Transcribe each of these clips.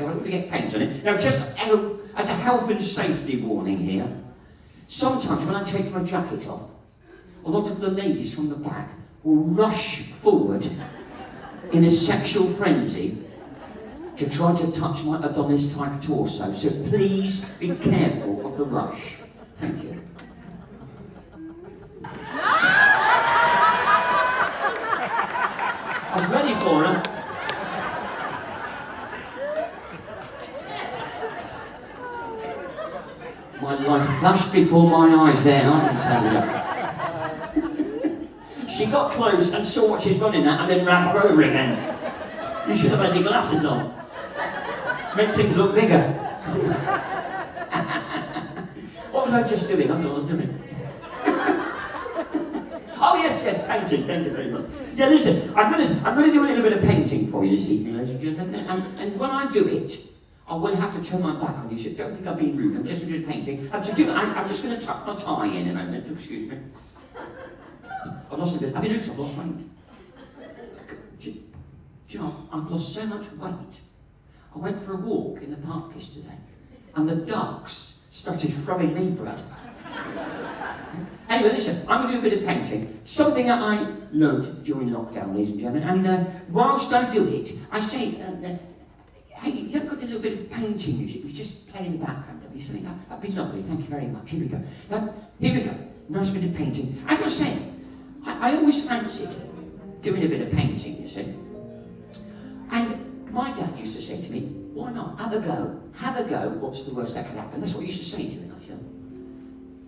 I'm going to get paint on it. Now, just as a health and safety warning here, sometimes when I take my jacket off, a lot of the ladies from the back will rush forward in a sexual frenzy to try to touch my Adonis-type torso. So please be careful of the rush. Thank you. I was ready for her. My life flashed before my eyes there, I can tell you. She got close and saw what she's running at and then ran her over again. You should have had your glasses on. Make things look bigger. What was I just doing? I don't know what I was doing. Oh yes, painting. Thank you very much. Yeah, listen, I'm going to do a little bit of painting for you this evening, ladies and gentlemen. And when I do it, I will have to turn my back on you. So don't think I'm being rude. I'm just going to do painting. I'm just going to tuck my tie in a moment. Excuse me. I've lost a bit. Have you noticed I've lost weight? Do you know, I've lost so much weight. I went for a walk in the park yesterday, and the ducks started throwing me bread. Anyway, listen, I'm going to do a bit of painting. Something that I learned during lockdown, ladies and gentlemen, and whilst I do it, I say, hey, you've got a little bit of painting music, we just play in the background of you, something that'd be lovely, thank you very much. Here we go. Here we go. Nice bit of painting. As I was saying, I always fancied doing a bit of painting, you see. And my dad used to say to me, why not? Have a go. Have a go. What's the worst that can happen? That's what he used to say to me, you know.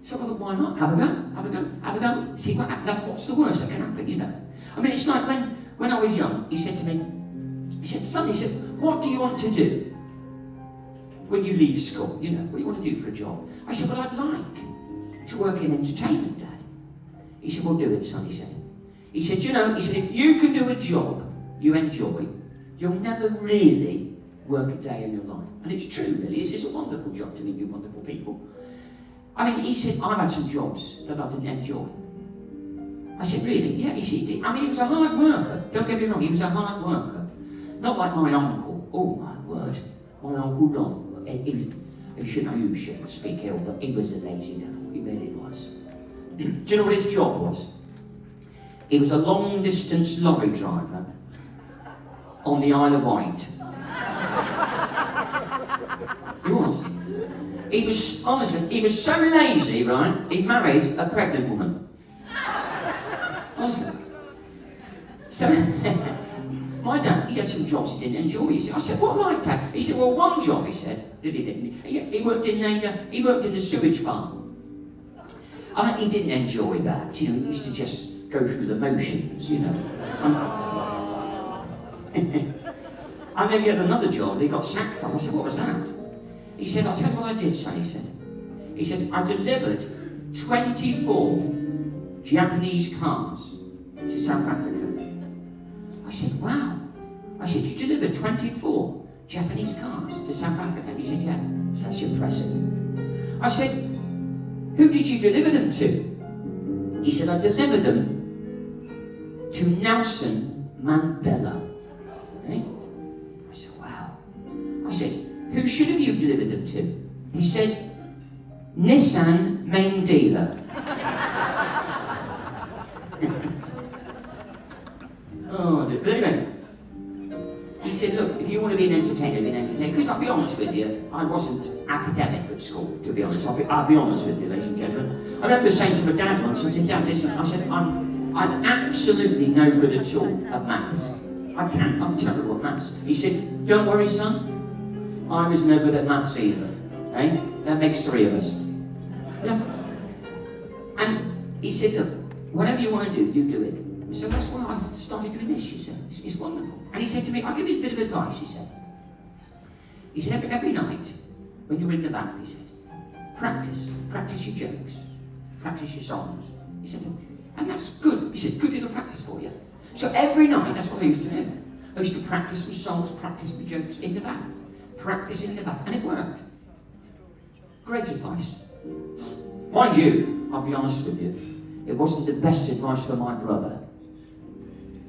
So I thought, why not? Have a go. Have a go. Have a go. See what happens. What's the worst that can happen, you know. I mean, it's like when I was young, he said to me, son, what do you want to do when you leave school? You know, what do you want to do for a job? I said, well, I'd like to work in entertainment, Dad. He said, well, do it, son, he said. He said, you know, if you can do a job you enjoy, you'll never really work a day in your life. And it's true, really. It's a wonderful job to meet you wonderful people. I mean, he said, I've had some jobs that I didn't enjoy. I said, really? Yeah, he said, I mean, he was a hard worker. Don't get me wrong, he was a hard worker. Not like my uncle. Oh, my word. My Uncle Ron. He shouldn't speak ill, but he was a lazy devil. He really was. Do you know what his job was? He was a long-distance lorry driver on the Isle of Wight. He was. Honestly, he was so lazy, right? He married a pregnant woman. Honestly. So, my dad, he had some jobs he didn't enjoy. He said, I said, what like that? He said, well, one job, he said, that he didn't. He worked in a sewage farm. He didn't enjoy that. You know, he used to just go through the motions, you know. And then he had another job that he got sacked from. I said, what was that? He said, I'll tell you what I did, son, he said, I delivered 24 Japanese cars to South Africa. I said, wow. I said, you delivered 24 Japanese cars to South Africa? He said, yeah. So that's impressive. I said, who did you deliver them to? He said, I delivered them to Nelson Mandela. Okay? I said, wow. I said, who should have you delivered them to? He said, Nissan main dealer. Oh, but anyway, he said, look, if you want to be an entertainer, be an entertainer. Because I'll be honest with you, I wasn't academic at school, to be honest. I'll be honest with you, ladies and gentlemen. I remember saying to my dad once, I said, Dad, listen, I said, I'm absolutely no good at all at maths. I'm terrible at maths. He said, don't worry, son. I was no good at maths either. Eh? That makes three of us. Yeah. And he said, look, whatever you want to do, you do it. So that's why I started doing this, he said. It's wonderful. And he said to me, I'll give you a bit of advice, he said. He said, every night, when you're in the bath, he said, practice your jokes, practice your songs. He said, and that's good. He said, good little practice for you. So every night, that's what I used to do. I used to practice my songs, practice my jokes in the bath. Practice in the bath, and it worked. Great advice. Mind you, I'll be honest with you, it wasn't the best advice for my brother.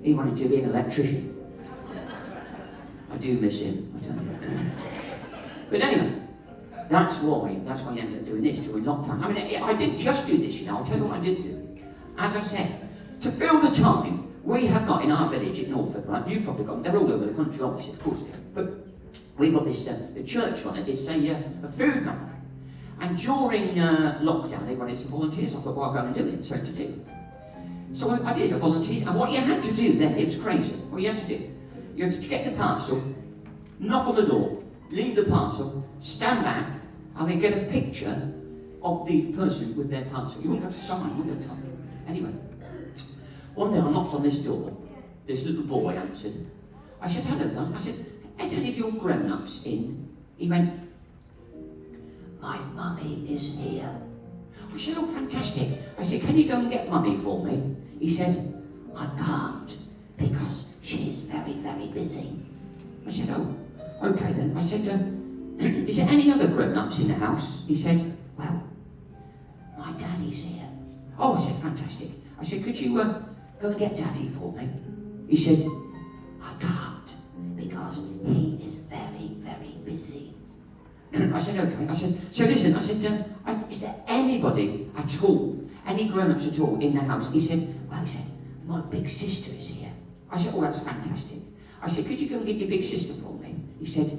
He wanted to be an electrician. I do miss him, I tell you. But anyway, that's why I ended up doing this during lockdown. I mean, I didn't just do this, you know, I'll tell you what I did do. As I said, to fill the time, we have got in our village in Norfolk, right, you've probably got them, they're all over the country, obviously, of course they are, but we've got this, the church run it, it's a food bank. And during lockdown, they wanted some volunteers. I thought, well, I'll go and do it, so to do. So I did, I volunteered, and what you had to do then, it was crazy. What you had to do, you had to get the parcel, knock on the door, leave the parcel, stand back, and then get a picture of the person with their parcel. You wouldn't have to sign, you wouldn't have to touch. Anyway, one day I knocked on this door, this little boy answered. I said, hello, Dan. I said, is any of your grown-ups in? He went, my mummy is here. I said, oh, fantastic. I said, can you go and get mummy for me? He said, I can't, because she's very, very busy. I said, oh, okay then. I said, is there any other grown-ups in the house? He said, well, my daddy's here. Oh, I said, fantastic. I said, could you go and get daddy for me? He said, I can't, because he is very, very busy. I said, okay. I said, so listen, I said, is there anybody at all, any grown-ups at all in the house? He said, well, he said, my big sister is here. I said, oh, that's fantastic. I said, could you go and get your big sister for me? He said,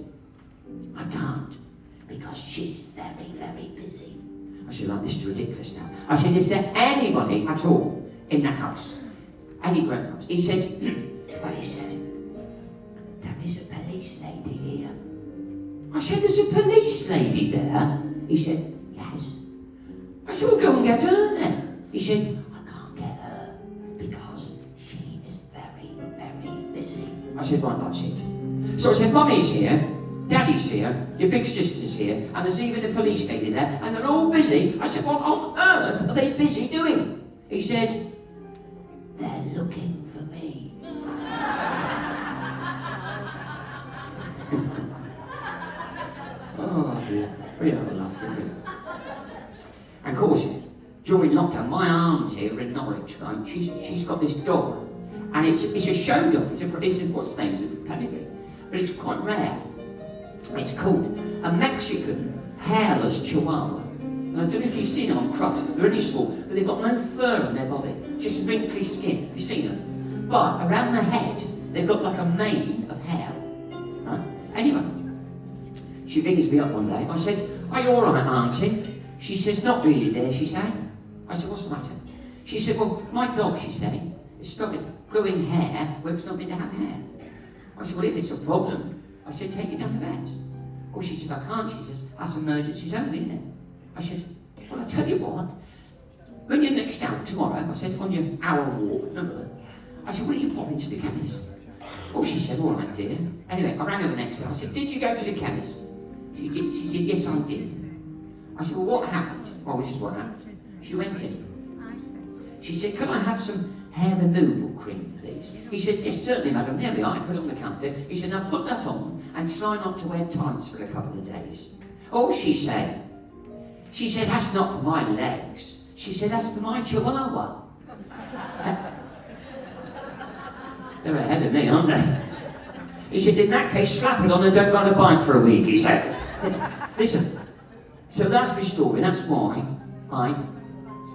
I can't, because she's very, very busy. I said, like, this is ridiculous now. I said, is there anybody at all in the house? Any grown-ups? He said, well, he said, there is a police lady here. I said, there's a police lady there? He said, yes. I said, well, go and get her then. He said, I can't get her because she is very, very busy. I said, right, that's it. So I said, mummy's here, daddy's here, your big sister's here, and there's even a police lady there, and they're all busy. I said, what on earth are they busy doing? He said, they're looking for me. Oh dear, we have a laugh, didn't we? And of course, during lockdown, my aunt here in Norwich, right, she's got this dog, and it's a show dog. It's what's the name? It's a pedigree, but it's quite rare. It's called a Mexican hairless Chihuahua. And I don't know if you've seen them on Crufts. They're really small, but they've got no fur on their body, just wrinkly skin. Have you seen them? But around the head, they've got like a mane of hair. Right? Anyway, she rings me up one day. I said, are you all right, Auntie? She says, not really, dear, she said. I said, what's the matter? She said, well, my dog, she said, has started growing hair where it's not meant to have hair. I said, well, if it's a problem, I said, take it down to the vet. Oh, she said, I can't. She says, that's emergencies only, isn't it? I said, well, I tell you what, when you're next out tomorrow, I said, on your hour walk, remember that? I said, will you pop into the chemist? Oh, she said, all right, dear. Anyway, I rang her the next day. I said, did you go to the chemist? She said, yes, I did. I said, well, what happened? Well, this is what happened. She went in. She said, can I have some hair removal cream, please? He said, yes, certainly, madam. There we are. I put it on the counter. He said, now put that on and try not to wear tights for a couple of days. Oh, she said, that's not for my legs. She said, that's for my Chihuahua. They're ahead of me, aren't they? He said, in that case, slap it on and don't ride a bike for a week, he said. Listen, so that's my story. That's why I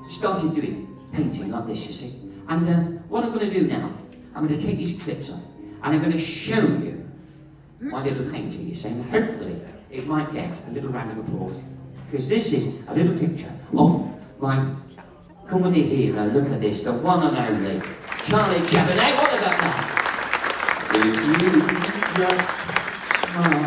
started doing painting like this, you see. And what I'm going to do now, I'm going to take these clips off and I'm going to show you my little painting, you see, and hopefully it might get a little round of applause. Because this is a little picture of my comedy hero. Look at this, the one and only Charlie Chaplin. What about that? If you just smile.